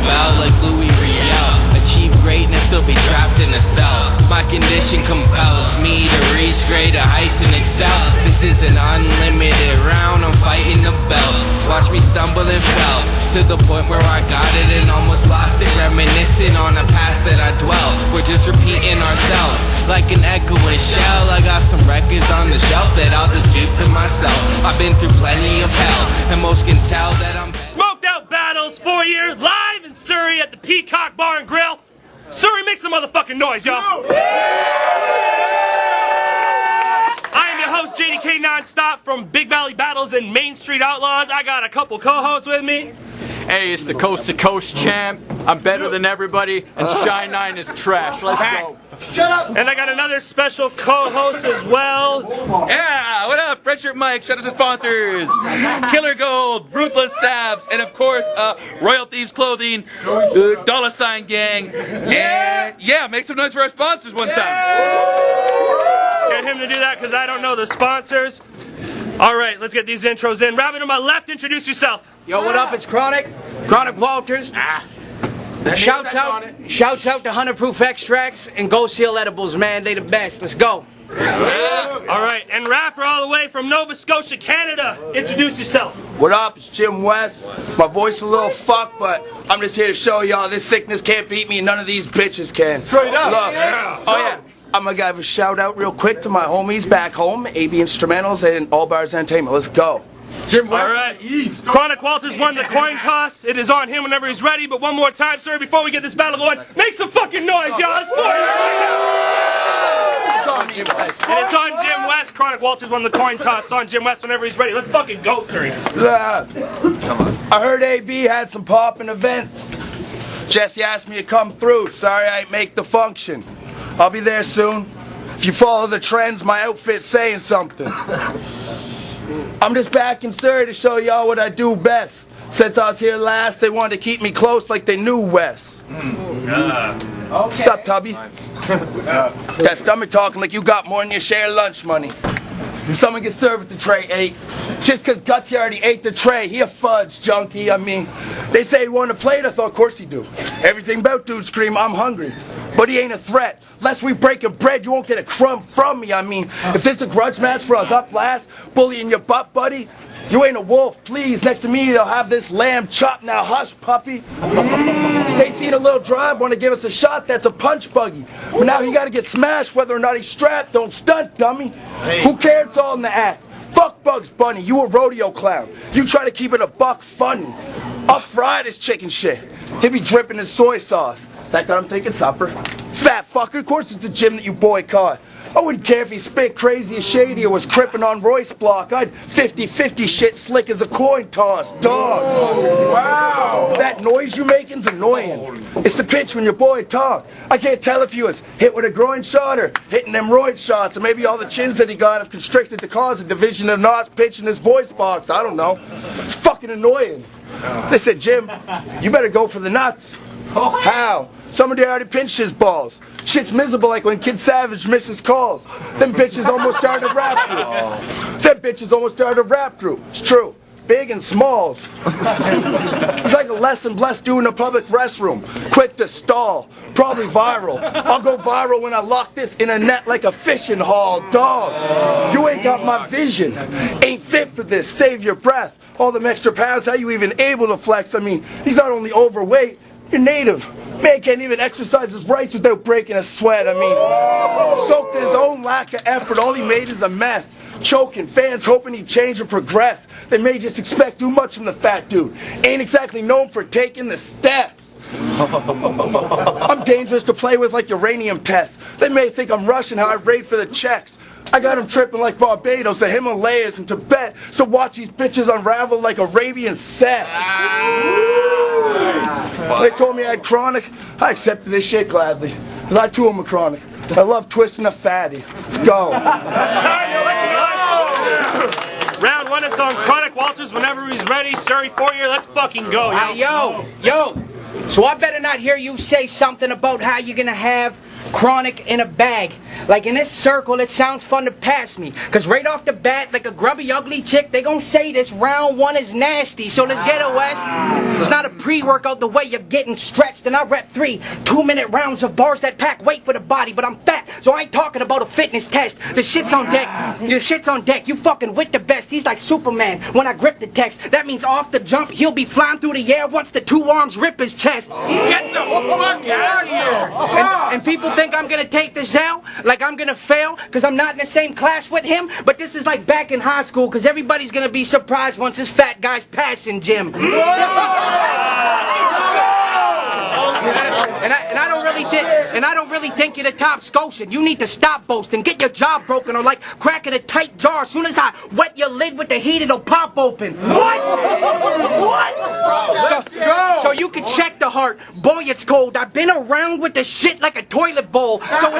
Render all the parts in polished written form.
rebel like Louis Riel. Achieve greatness, still be trapped in a cell. My condition compels me to reach greater heights and excel. This is an unlimited round, I'm fighting the bell. Watch me stumble and fell to the point where I got it and almost lost it. Reminiscing on the past that I dwell. We're just repeating ourselves like an echoing shell. I got some records on the shelf that I'll just keep to myself. I've been through plenty of hell, and most can tell that I'm Smoked Out Battles 4 year live in Surrey at the Peacock Bar and Grill. Surrey, make some motherfucking noise, y'all. I am your host, JDK Nonstop from Big Valley Battles and Main Street Outlaws. I got a couple co-hosts with me. Hey, it's the Coast to Coast champ. I'm better than everybody, and Shine 9 is trash. Let's go. Shut up! And I got another special co-host as well. Yeah, what up? Red Shirt Mike, shout out to sponsors. Killer Gold, Ruthless Stabs, and of course, Royal Thieves Clothing, Dollar Sign Gang, and yeah, make some noise for our sponsors one time. Get him to do that because I don't know the sponsors. All right, let's get these intros in. Rabbit on my left, introduce yourself. Yo, what up? It's Kronic. Kronic Walters. Shouts out to 100 Proof Extracts and Go Seal Edibles, man. They the best. Let's go. All right, and rapper all the way from Nova Scotia, Canada. Introduce yourself. What up? It's Jim West. My voice a little fucked, but I'm just here to show y'all this sickness can't beat me and none of these bitches can. Straight up. Look. Oh yeah. I'm gonna give a shout out real quick to my homies back home, AB Instrumentals and All Bars Entertainment. Let's go. Jim West. All right. Kronic Walters won the coin toss. It is on him whenever he's ready. But one more time, sir, before we get this battle going, make some fucking noise, y'all. It's on Jim West. And it's on Jim West. Kronic Walters won the coin toss. It's on Jim West whenever he's ready. Let's fucking go, sir. I heard AB had some poppin' events. Jesse asked me to come through. Sorry I ain't make the function. I'll be there soon. If you follow the trends, my outfit's saying something. I'm just back in Surrey to show y'all what I do best. Since I was here last, they wanted to keep me close like they knew Wes. What's up, Tubby? That stomach talking like you got more than your share of lunch money. Someone get served with the tray 8. Just cause Gutsy already ate the tray, he a fudge junkie. I mean, they say he wanted a plate, I thought of course he do. Everything about dude scream, I'm hungry. But he ain't a threat. Lest we breaking bread, you won't get a crumb from me. I mean, if this a grudge match for us up last, bullying your butt, buddy, you ain't a wolf, please. Next to me, they'll have this lamb chopped. Now hush, puppy. They seen a little drive, want to give us a shot, that's a punch buggy. But now he got to get smashed, whether or not he's strapped. Don't stunt, dummy. Who cares? It's all in the act. Fuck Bugs Bunny, you a rodeo clown. You try to keep it a buck funny. I'll fry this chicken shit. He'll be dripping in soy sauce. That got him thinking supper. Fat fucker, of course it's the gym that you boycott. I wouldn't care if he spit crazy as shady or was crippin' on Royce block. I'd 50-50 shit slick as a coin toss, dog. Wow. That noise you making's annoying. It's the pitch when your boy talk. I can't tell if he was hit with a groin shot or hitting them roid shots, or maybe all the chins that he got have constricted to cause a division of knots pitch in his voice box. I don't know. It's fucking annoying. They said, Jim, you better go for the nuts. How? Somebody already pinched his balls. Shit's miserable like when Kid Savage misses calls. Them bitches almost started a rap group. It's true. Big and smalls. He's like a less than blessed dude in a public restroom. Quick to stall. Probably viral. I'll go viral when I lock this in a net like a fishing haul. Dog, you ain't got my vision. Ain't fit for this. Save your breath. All them extra pounds, how you even able to flex? I mean, he's not only overweight, you're native. Man can't even exercise his rights without breaking a sweat. I mean, soaked in his own lack of effort, all he made is a mess. Choking, fans hoping he'd change or progress. They may just expect too much from the fat dude. Ain't exactly known for taking the steps. I'm dangerous to play with like uranium tests. They may think I'm Russian how I raid for the checks. I got him tripping like Barbados, the Himalayas, and Tibet. So watch these bitches unravel like Arabian sex. They told me I had chronic. I accepted this shit gladly. Cause I too am a chronic. I love twisting a fatty. Let's go. Round one, it's on Kronic Walters whenever he's ready. Surrey 4 year, let's fucking go, yo. Yo. So I better not hear you say something about how you're gonna have Kronic in a bag. Like in this circle, it sounds fun to pass me. Cause right off the bat, like a grubby, ugly chick, they gon' say this round one is nasty. So let's get it, West. It's not a pre-workout the way you're getting stretched. And I rep 3 2-minute rounds of bars that pack weight for the body. But I'm fat, so I ain't talking about a fitness test. The shit's on deck. Your shit's on deck. You fucking with the best. He's like Superman. When I grip the text, that means off the jump, he'll be flying through the air once the 2 arms rip his chest. Get the fuck out of here! And people think I'm gonna take the L, like I'm gonna fail, cause I'm not in the same class with him. But this is like back in high school, cause everybody's gonna be surprised once this fat guy's passing gym. And I don't really think you're the top Scotian. You need to stop boasting, get your jaw broken, or like cracking a tight jar. As soon as I wet your lid with the heat, it'll pop open. What? So you can check the heart. Boy, it's cold. I've been around with the shit like a toilet bowl. So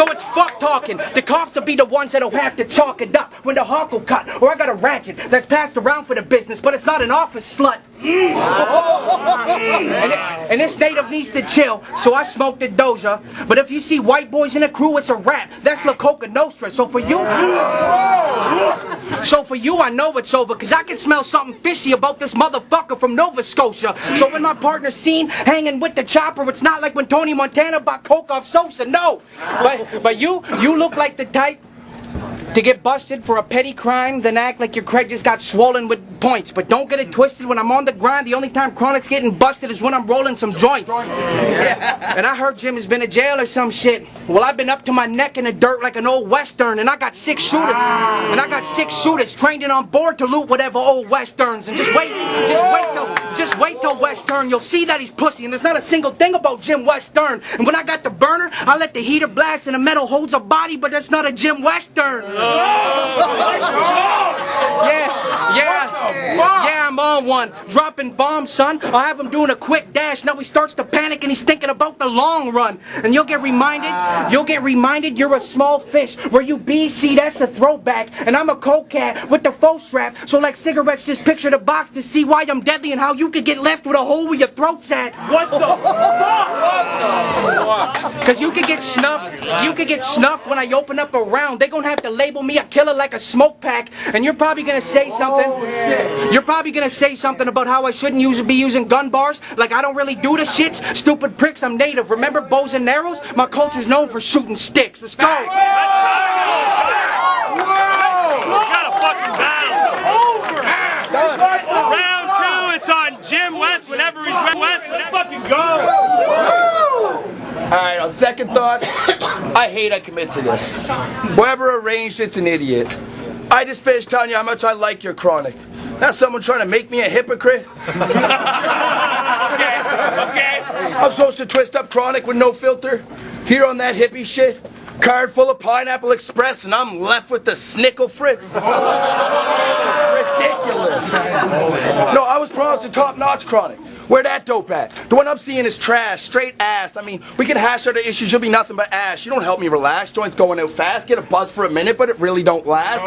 it's fuck talking. The cops will be the ones that'll have to chalk it up when the hawk will cut. Or I got a ratchet that's passed around for the business, but it's not an office slut. And this native needs to chill, so I smoke the Doja. But if you see white boys in a crew, it's a rap. That's La Coca Nostra. So for you, I know it's over, cause I can smell something fishy about this motherfucker from Nova Scotia. So when my partner's seen hanging with the chopper, it's not like when Tony Montana bought coke off Sosa, no. But you look like the type to get busted for a petty crime, then act like your credit just got swollen with points. But don't get it twisted, when I'm on the grind, the only time Chronic's getting busted is when I'm rolling some joints. And I heard Jim has been to jail or some shit. Well, I've been up to my neck in the dirt like an old Western, and I got 6 shooters. And I got 6 shooters trained and on board to loot whatever old Westerns. And just wait till Western, you'll see that he's pussy, and there's not a single thing about Jim Western. And when I got the burner, I let the heater blast and the metal holds a body, but that's not a Jim Western. Yeah, I'm on one. Dropping bombs, son. I'll have him doing a quick dash. Now he starts to panic and he's thinking about the long run. And you'll get reminded you're a small fish. Where you be, see, that's a throwback. And I'm a coke cat with the faux strap. So like cigarettes, just picture the box to see why I'm deadly and how you could get left with a hole where your throat's at. What the fuck? Cause you could get snuffed when I open up a round. They gonna have to label me a killer like a smoke pack. And you're probably gonna say something. You're probably gonna say something about how I shouldn't be using gun bars. Like I don't really do the shits. Stupid pricks, I'm native. Remember bows and arrows? My culture's known for shooting sticks. Let's go. We got a fucking battle. Round 2, it's on Jim West whenever he's ready. West, let's fucking go. Alright, on second thought, I hate I commit to this. Whoever arranged it's an idiot. I just finished telling you how much I like your Kronic. Now someone trying to make me a hypocrite? Okay. I'm supposed to twist up Kronic with no filter? Here on that hippie shit? Card full of Pineapple Express and I'm left with the Snickle Fritz? Ridiculous. No, I was promised a top-notch Kronic. Where that dope at? The one I'm seeing is trash, straight ass. I mean, we can hash out the issues, you'll be nothing but ash. You don't help me relax, joints going out fast, get a buzz for a minute, but it really don't last.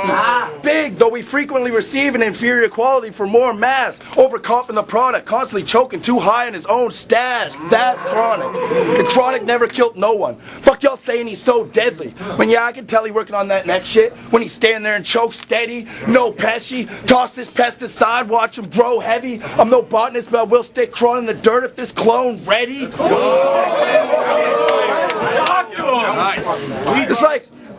Big, though we frequently receive an inferior quality for more mass. Overconfident the product, constantly choking too high in his own stash. That's Kronic. The Kronic never killed no one. Fuck y'all saying he's so deadly. When I can tell he working on that next shit. When he's standing there and choke steady, no pesky. Toss this pesticide, watch him grow heavy. I'm no botanist, but I will stick crawling in the dirt if this clone ready. Talk to him. Nice.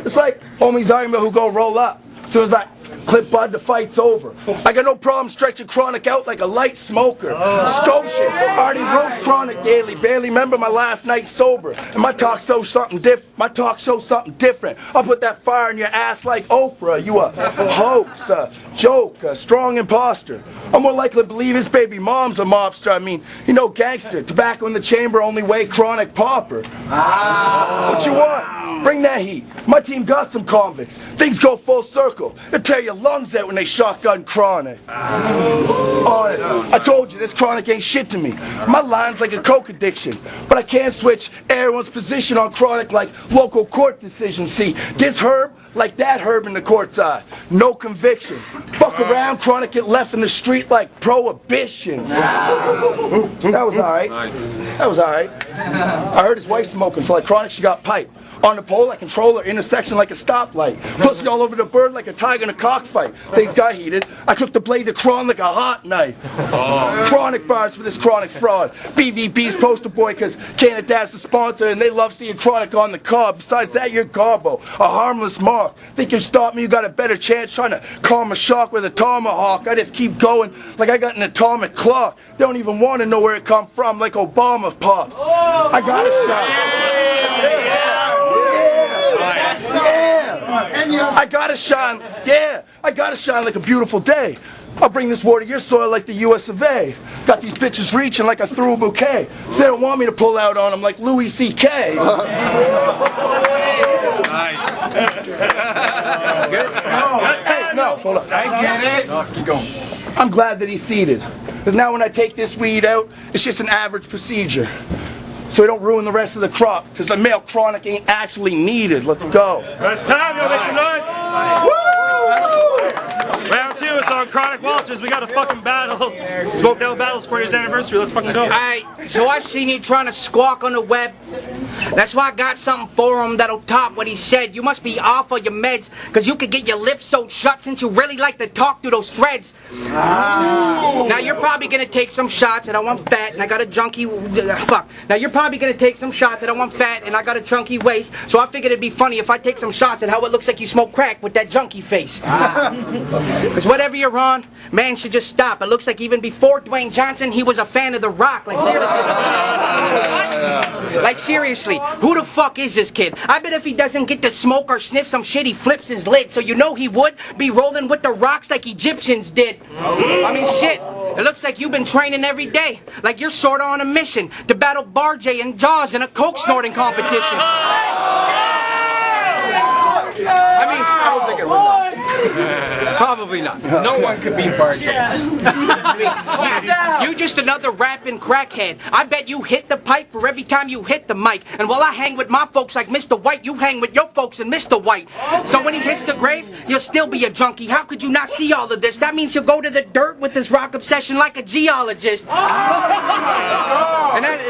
It's like homies arguing about who go roll up. As soon as I clip bud, the fight's over. I got no problem stretching Kronic out like a light smoker. Scotia, already roast Kronic daily. Barely remember my last night sober. And my talk shows something different. I'll put that fire in your ass like Oprah. You a hoax, a joke, a strong imposter. I'm more likely to believe his baby mom's a mobster. I mean, you know, gangster. Tobacco in the chamber, only way Kronic pauper. What you want? Bring that heat. My team got some convicts. Things go full circle. They tear your lungs out when they shotgun Kronic. Honest, I told you, this Kronic ain't shit to me. My line's like a coke addiction. But I can't switch everyone's position on Kronic like local court decisions. See, this herb, like that herb in the court's eye. No conviction. Fuck around, Kronic get left in the street like prohibition. That was alright. That was alright. I heard his wife smoking, so like Kronic, she got pipe. On the pole, I control her intersection like a stoplight. Pussy all over the bird like a tiger in a cockfight. Things got heated. I took the blade to Kron like a hot knife. Kronic bars for this chronic fraud. BVB's poster boy, cause Canada's the sponsor and they love seeing Kronic on the cob. Besides that, you're Garbo, a harmless mark. Think you stop me, you got a better chance trying to calm a shock with a tomahawk. I just keep going like I got an atomic clock. They don't even want to know where it come from, like Obama pops. I got a shot. I gotta shine, I gotta shine like a beautiful day. I'll bring this war to your soil like the US of A. Got these bitches reaching like I threw a bouquet. So they don't want me to pull out on them like Louis C.K. Nice. Hey, no, hold up. I get it. No, keep going. I'm glad that he's seated. Because now when I take this weed out, it's just an average procedure. So we don't ruin the rest of the crop, because the male Kronic ain't actually needed. Let's go. It's time, y'all make some noise. Round 2, it's on Kronic Walters. We got a fucking battle. Smoked Out Battles for his anniversary. Let's fucking go. Alright, so I seen you trying to squawk on the web. That's why I got something for him that'll top what he said. You must be off of your meds, because you could get your lips sewed shut since you really like to talk through those threads. Now you're probably gonna take some shots and I want fat and I got a junky fuck. Now you're probably gonna take some shots and I want fat and I got a chunky waist. So I figured it'd be funny if I take some shots at how it looks like you smoke crack with that junky face. Because whatever you're on, man should just stop. It looks like even before Dwayne Johnson, he was a fan of The Rock. Like seriously. Like seriously, who the fuck is this kid? I bet if he doesn't get to smoke or sniff some shit, he flips his lid. So you know he would be rolling with the rocks like Egyptians did. I mean shit, it looks like you've been training every day. Like you're sorta on a mission to battle Bar J and Jaws in a coke snorting competition. I mean, I don't think it would. Probably not. No one could beat Bart. You just another rapping crackhead. I bet you hit the pipe for every time you hit the mic. And while I hang with my folks like Mr. White, you hang with your folks and Mr. White. So when he hits the grave, you'll still be a junkie. How could you not see all of this? That means he'll go to the dirt with this rock obsession like a geologist. And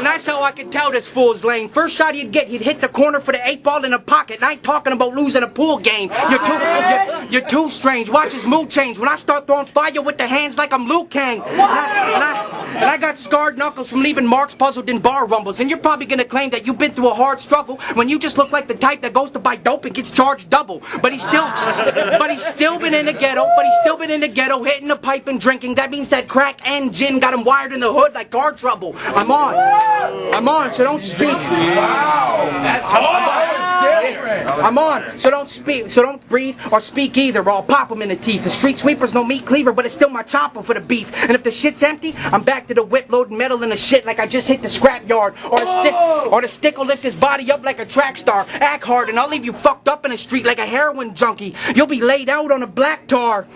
that's how I can tell this fool's lame. First shot he'd get, he'd hit the corner for the 8-ball in the pocket. And I ain't talking about losing a pool game. You're too strange. Watch his mood change when I start throwing fire with the hands like I'm Liu Kang. And I got scarred knuckles from leaving marks puzzled in bar rumbles. And you're probably gonna claim that you've been through a hard struggle when you just look like the type that goes to buy dope and gets charged double. But he's still been in the ghetto. Hitting the pipe and drinking. That means that crack and gin got him wired in the hood like car trouble. I'm on, so don't speak. Wow. That's I'm on, so don't speak, so don't breathe or speak either, or I'll pop them in the teeth. The street sweeper's no meat cleaver, but it's still my chopper for the beef. And if the shit's empty, I'm back to the whip loading metal in the shit like I just hit the scrap yard. Or the stick will lift his body up like a track star. Act hard and I'll leave you fucked up in the street like a heroin junkie. You'll be laid out on a black tar.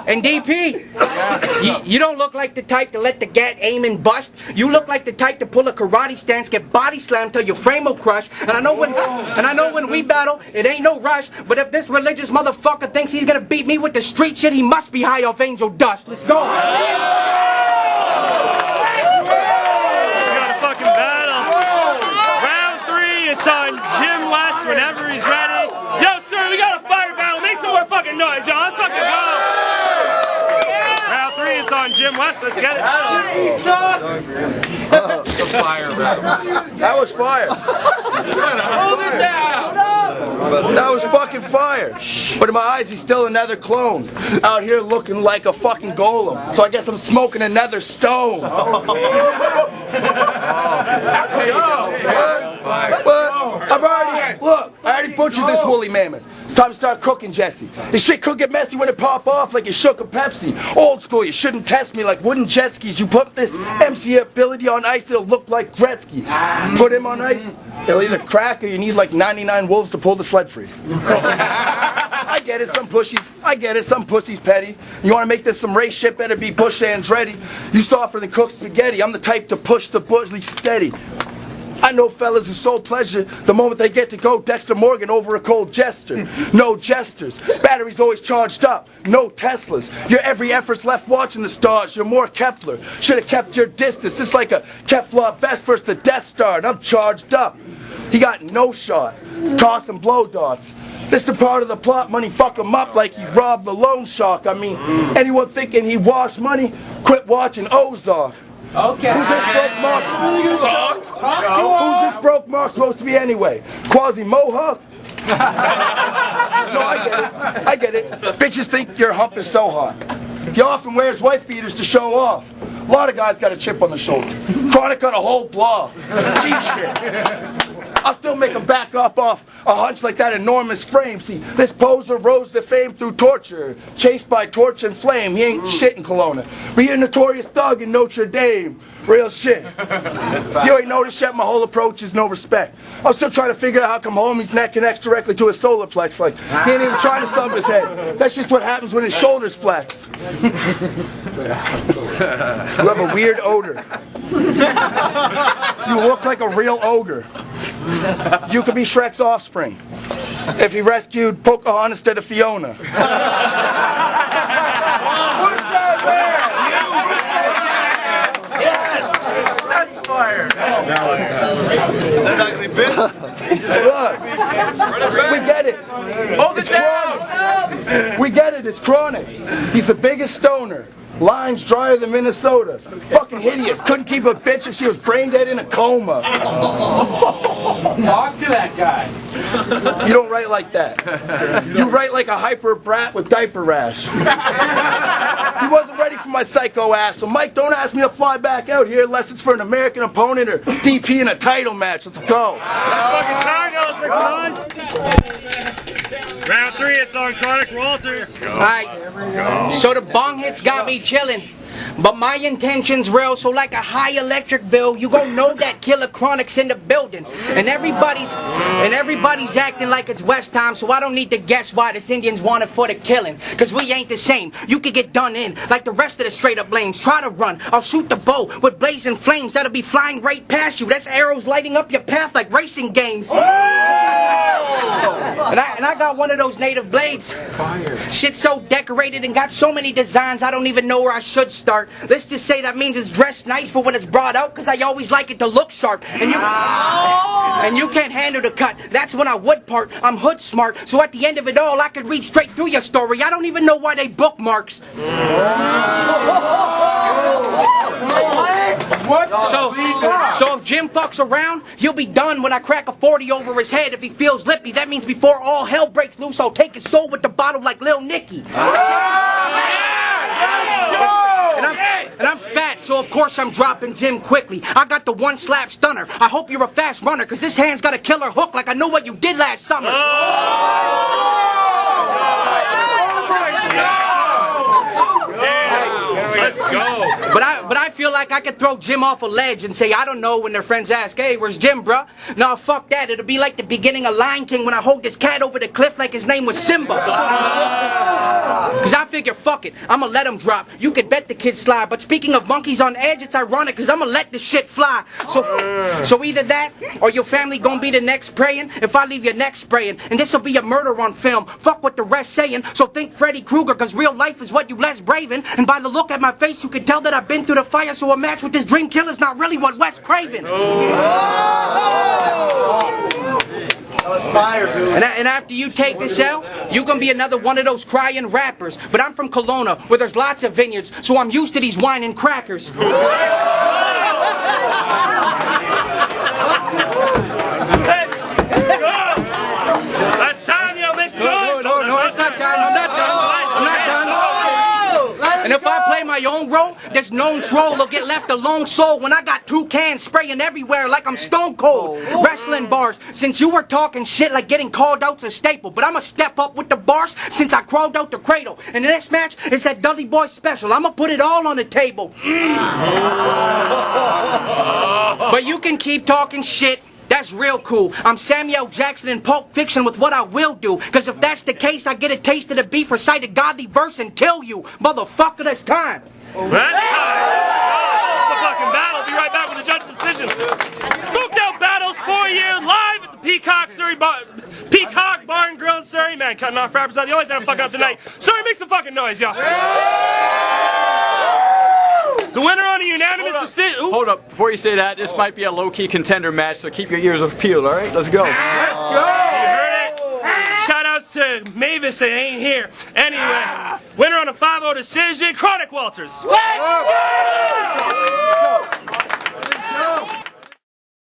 And DP, you don't look like the type to let the gat aim and bust. You look like the type to pull a karate stance, get body slammed till your frame will crush. And I know when we battle, it ain't no rush. But if this religious motherfucker thinks he's gonna beat me with the street shit, he must be high off angel dust. Let's go. We got a fucking battle. Round 3, it's on Jim West whenever he's ready. Yo, sir, we got a fire battle. Make some more fucking noise, y'all. Let's fucking go. Round 3, it's on Jim West. Let's get it. That was fire. Hold it down. That was fucking fire. But in my eyes, he's still another clone. Out here looking like a fucking golem. So I guess I'm smoking another stone. But I already butchered this woolly mammoth. It's time to start cooking, Jesse. This shit could get messy when it pop off like you shook a Pepsi. Old school, you shouldn't test me like wooden jet skis. You put this MC ability on ice, it'll look like Gretzky. Put him on ice, it'll either crack or you need like 99 wolves to pull the sled free. I get it, some pussies petty. You wanna make this some race shit, better be Bush Andretti. You softer than cooked spaghetti, I'm the type to push the bush steady. I know fellas who sold pleasure the moment they get to go Dexter Morgan over a cold jester. No jesters. Batteries always charged up. No Teslas. Your every effort's left watching the stars. You're more Kepler. Should have kept your distance. It's like a Kevlar vest versus the Death Star, and I'm charged up. He got no shot. Toss and blow darts. This the part of the plot, money fuck him up like he robbed the loan shark. I mean, anyone thinking he washed money, quit watching Ozark. Okay. Who's this broke Mark? Who's this broke Mark supposed to be anyway? Quasi Mohawk? No, I get it. Bitches think your hump is so hot. He often wears wife beaters to show off. A lot of guys got a chip on the shoulder. Kronic got a whole blob. G shit. I'll still make him back up off a hunch like that enormous frame. See, this poser rose to fame through torture, chased by torch and flame. He ain't shit in Kelowna, but you're a notorious thug in Notre Dame. Real shit. You ain't noticed yet, my whole approach is no respect. I'm still trying to figure out how come homie's neck connects directly to his solar plex. Like, he ain't even trying to stump his head. That's just what happens when his shoulders flex. You have a weird odor. You look like a real ogre. You could be Shrek's offspring if he rescued Pocahontas instead of Fiona. That's fire. Look, we get it. Hold it It's down. Kronic. We get it. It's Kronic. He's the biggest stoner. Lines drier than Minnesota. Fucking hideous. Couldn't keep a bitch if she was brain dead in a coma. Talk to that guy. You don't write like that. You write like a hyper brat with diaper rash. He wasn't ready for my psycho ass, so Mike, don't ask me to fly back out here unless it's for an American opponent or DP in a title match. Let's go. Fucking time, let's make some noise. Round 3, it's on Kronic Walters. Alright, so the bong hits got me chillin'. But my intention's real, so like a high electric bill, you gon' know that Killer Kronic's in the building. And everybody's acting like it's West time, so I don't need to guess why this Indians wanted for the killing. Cause we ain't the same. You could get done in like the rest of the straight up lanes. Try to run, I'll shoot the bow with blazing flames that'll be flying right past you. That's arrows lighting up your path like racing games. And I got one of those native blades. Shit's so decorated and got so many designs I don't even know where I should start. Let's just say that means it's dressed nice for when it's brought out, cause I always like it to look sharp. And you can't handle the cut. That's when I would part. I'm hood smart, so at the end of it all I could read straight through your story. I don't even know why they bookmarks. So if Jim fucks around, he'll be done when I crack a 40 over his head. If he feels lippy, that means before all hell breaks loose, I'll take his soul with the bottle like Lil Nicky. And I'm fat, so of course I'm dropping Jim quickly. I got the one slap stunner. I hope you're a fast runner, cause this hand's got a killer hook like I know what you did last summer. Let's go. But I feel like I could throw Jim off a ledge and say, I don't know, when their friends ask, hey, where's Jim, bruh? Nah, fuck that. It'll be like the beginning of Lion King when I hold this cat over the cliff like his name was Simba. Cause I figure, fuck it, I'ma let him drop. You could bet the kid slide. But speaking of monkeys on edge, it's ironic cause I'ma let this shit fly. So either that, or your family gonna be the next praying if I leave your neck spraying. And this'll be a murder on film. Fuck what the rest saying. So think Freddy Krueger, cause real life is what you less braving. And by the look at my face, you can tell that I've been through the fire. So a match with this dream killer's not really what Wes craving. And after you take this out, you gonna be another one of those crying rappers. But I'm from Kelowna, where there's lots of vineyards, so I'm used to these wine and crackers. That's time, yo, make some noise. No, it's not time. I'm not done. And if I play my own role, this known troll will get left a lone soul when I got 2 cans spraying everywhere like I'm stone cold. Wrestling bars, since you were talking shit like getting called out's a staple. But I'ma step up with the bars since I crawled out the cradle. And in this match, it's that Dudley Boy special. I'ma put it all on the table. But you can keep talking shit. That's real cool. I'm Samuel Jackson in Pulp Fiction with what I will do. Cause if that's the case, I get a taste of the beef, recite a godly verse, and kill you. Motherfucker, that's time. That's time. It's a fucking battle. Be right back with the judge's decision. Smoked out battle. more year, live at the Peacock Bar and Grill in Surrey. Man, cutting off rappers out. The only thing I'm fucking up tonight. Surrey, make some fucking noise, y'all. The winner on a unanimous decision. Hold up, before you say that, this might be a low-key contender match, so keep your ears peeled, alright? Let's go. You heard it? Shout outs to Mavis that ain't here. Anyway, winner on a 5-0 decision, Kronic Walters.